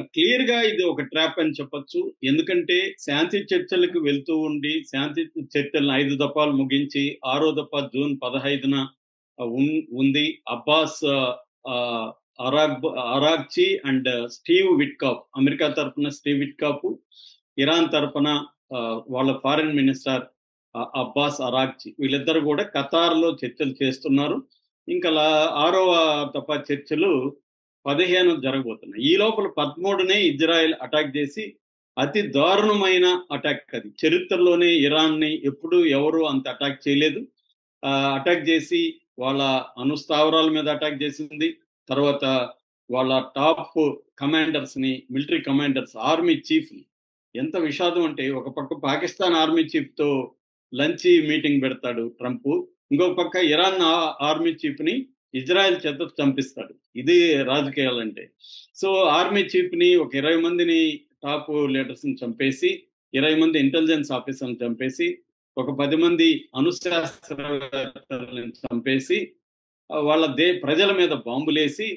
క్లియర్‌గా ఇది ఒక ట్రాప్ అని చెప్పొచ్చు. ఎందుకంటే శాంతి చర్చలకు వెళ్తూ ఉండి, శాంతి చర్చలను 5 దఫాలు ముగించి, ఆరో దఫా జూన్ 15న ఉంది. అబ్బాస్ ఆహ్, Araghchi and Steve Witkoff, America తరపున స్టీవ్ విట్కాఫ్, ఇరాన్ తరపున వాళ్ళ ఫారెన్ మినిస్టర్ అబ్బాస్ అరాగ్చి, వీళ్ళిద్దరూ కూడా ఖతార్‌లో చర్చలు చేస్తున్నారు. ఇంకా ఆరవ దఫా చర్చలు 15 జరగబోతున్నాయి. ఈ లోపల 13నే ఇజ్రాయెల్ అటాక్ చేసి, అతి దారుణమైన అటాక్ అది. చరిత్రలోనే ఇరాన్‌ని ఎప్పుడూ ఎవరు అంత అటాక్ చేయలేదు. అటాక్ చేసి వాళ్ళ అణుస్థావరాల మీద అటాక్ చేసింది. తర్వాత వాళ్ళ టాప్ కమాండర్స్‌ని, మిలిటరీ కమాండర్స్, ఆర్మీ చీఫ్‌ని. ఎంత విషాదం అంటే, ఒక పక్క పాకిస్తాన్ ఆర్మీ చీఫ్‌తో లంచ్ మీటింగ్ పెడతాడు ట్రంప్. ఇంకొక పక్క ఇరాన్ ఆర్మీ చీఫ్‌ని ఇజ్రాయెల్ చేత చంపిస్తాడు. ఇది రాజకీయాలంటే. సో ఆర్మీ చీఫ్‌ని ఒక 20 మందిని టాప్ లీడర్స్‌ని చంపేసి, 20 మంది ఇంటెలిజెన్స్ ఆఫీసర్‌ని చంపేసి, ఒక 10 మంది అణుశాస్త్రవేత్తలని చంపేసి, వాళ్ళ ప్రజల మీద బాంబులేసి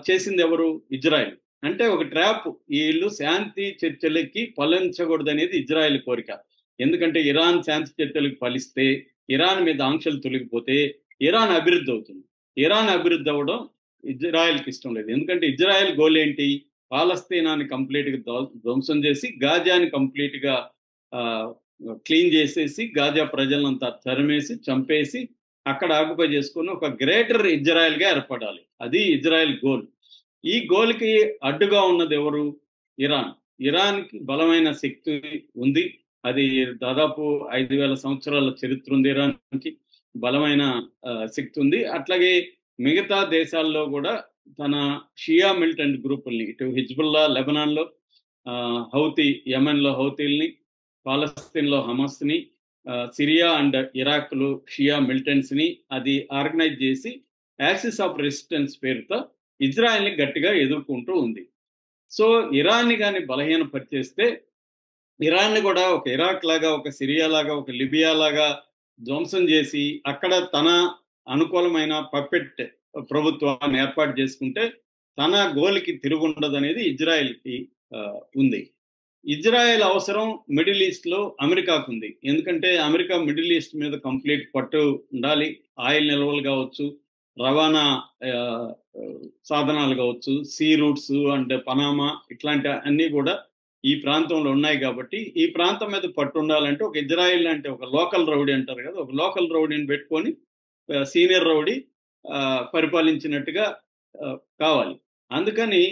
చేసింది ఎవరు? ఇజ్రాయెల్. అంటే ఒక ట్రాప్. ఈళ్ళు శాంతి చర్చలకి ఫలించకూడదనేది ఇజ్రాయెల్ కోరిక. ఎందుకంటే ఇరాన్ శాంతి చర్చలకు ఫలిస్తే, ఇరాన్ మీద ఆంక్షలు తొలగిపోతే ఇరాన్ అభివృద్ధి అవుతుంది. ఇరాన్ అభివృద్ధి అవ్వడం ఇజ్రాయెల్‌కి ఇష్టం లేదు. ఎందుకంటే ఇజ్రాయెల్ గోల్ ఏంటి? పాలస్తీనాని కంప్లీట్‌గా ధ్వంసం చేసి, గాజాని కంప్లీట్‌గా ఆహ్, క్లీన్ చేసేసి, గాజా ప్రజలనంతా తరిమేసి, చంపేసి, అక్కడ ఆక్యుపై చేసుకొని ఒక గ్రేటర్ ఇజ్రాయెల్‌గా ఏర్పడాలి. అది ఇజ్రాయెల్ గోల్. ఈ గోల్‌కి అడ్డుగా ఉన్నది ఎవరు? ఇరాన్. ఇరాన్‌కి బలమైన శక్తి ఉంది. అది దాదాపు 5,000 సంవత్సరాల చరిత్ర ఉంది ఇరాన్‌కి. బలమైన శక్తి ఉంది. అట్లాగే మిగతా దేశాల్లో కూడా తన షియా మిలిటెంట్ గ్రూపుల్ని, ఇటు హిజ్బుల్లా లెబనాన్‌లో, హౌతీ యెమెన్‌లో హౌతీల్ని, పాలస్తీన్‌లో హమాస్‌ని, సిరియా అండ్ ఇరాక్‌లో షియా మిలిటెంట్స్‌ని అది ఆర్గనైజ్ చేసి యాక్సిస్ ఆఫ్ రెసిస్టెన్స్ పేరుతో ఇజ్రాయెల్‌ని గట్టిగా ఎదుర్కొంటూ ఉంది. సో ఇరాన్‌ని గాని బలహీనపరిచేస్తే, ఇరాన్‌ని కూడా ఒక ఇరాక్ లాగా, ఒక సిరియా లాగా, ఒక లిబియా లాగా ధ్వంసం చేసి, అక్కడ తన అనుకూలమైన పప్పెట్ ప్రభుత్వాన్ని ఏర్పాటు చేసుకుంటే, తన గోల్‌కి తిరుగుండదనేది ఇజ్రాయెల్‌కి ఉంది. ఇజ్రాయెల్ అవసరం మిడిల్ ఈస్ట్‌లో అమెరికాకుంది. ఎందుకంటే అమెరికా మిడిల్ ఈస్ట్ మీద కంప్లీట్ పట్టు ఉండాలి. ఆయిల్ నిల్వలు కావచ్చు, రవాణా ఆహ్, సాధనాలు కావచ్చు, సీ రూట్స్ అండ్ పనామా ఇట్లాంటి అన్నీ కూడా ఈ ప్రాంతంలో ఉన్నాయి కాబట్టి, ఈ ప్రాంతం మీద పట్టు ఉండాలంటే ఒక ఇజ్రాయెల్ అంటే ఒక లోకల్ రౌడీ అంటారు కదా! ఒక లోకల్ రౌడీని పెట్టుకొని సీనియర్ రౌడీ పరిపాలించినట్టుగా కావాలి. అందుకని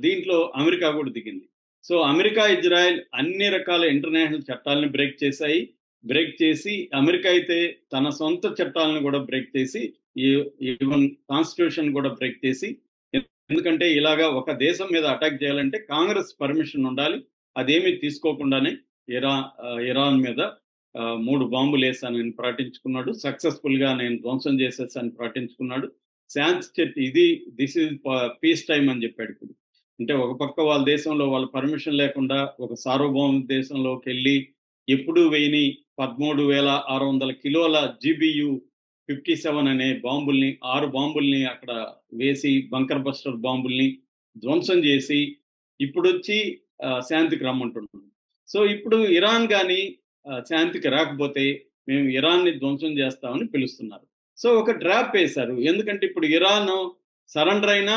దీంట్లో అమెరికా కూడా దిగింది. సో అమెరికా, ఇజ్రాయెల్ అన్ని రకాల ఇంటర్నేషనల్ చట్టాలను బ్రేక్ చేశాయి. బ్రేక్ చేసి, అమెరికా అయితే తన సొంత చట్టాలను కూడా బ్రేక్ చేసి, ఈవెన్ కాన్స్టిట్యూషన్ కూడా బ్రేక్ చేసి, ఎందుకంటే ఇలాగా ఒక దేశం మీద అటాక్ చేయాలంటే కాంగ్రెస్ పర్మిషన్ ఉండాలి. అదేమీ తీసుకోకుండానే ఇరాన్ మీద 3 బాంబులేసానని ప్రకటించుకున్నాడు. సక్సెస్‌ఫుల్‌గా నేను ధ్వంసం చేసేసానని ప్రకటించుకున్నాడు. దిస్ ఈజ్ పీస్ టైమ్ అని చెప్పాడు ఇప్పుడు. అంటే ఒక పక్క వాళ్ళ దేశంలో వాళ్ళ పర్మిషన్ లేకుండా ఒక సార్వభౌమ దేశంలోకెళ్ళి ఎప్పుడూ వేయని 13,600 కిలోల జీబీయూ 57 అనే బాంబుల్ని, 6 బాంబుల్ని అక్కడ వేసి, బంకర్ బస్టర్ బాంబుల్ని ధ్వంసం చేసి, ఇప్పుడొచ్చి శాంతికి రమ్మంటున్నాడు. సో ఇప్పుడు ఇరాన్ గాని శాంతికి రాకపోతే, మేము ఇరాన్‌ని ధ్వంసం చేస్తామని పిలుస్తున్నారు. సో ఒక ట్రాప్ వేశారు. ఎందుకంటే ఇప్పుడు ఇరాన్ సరెండర్ అయినా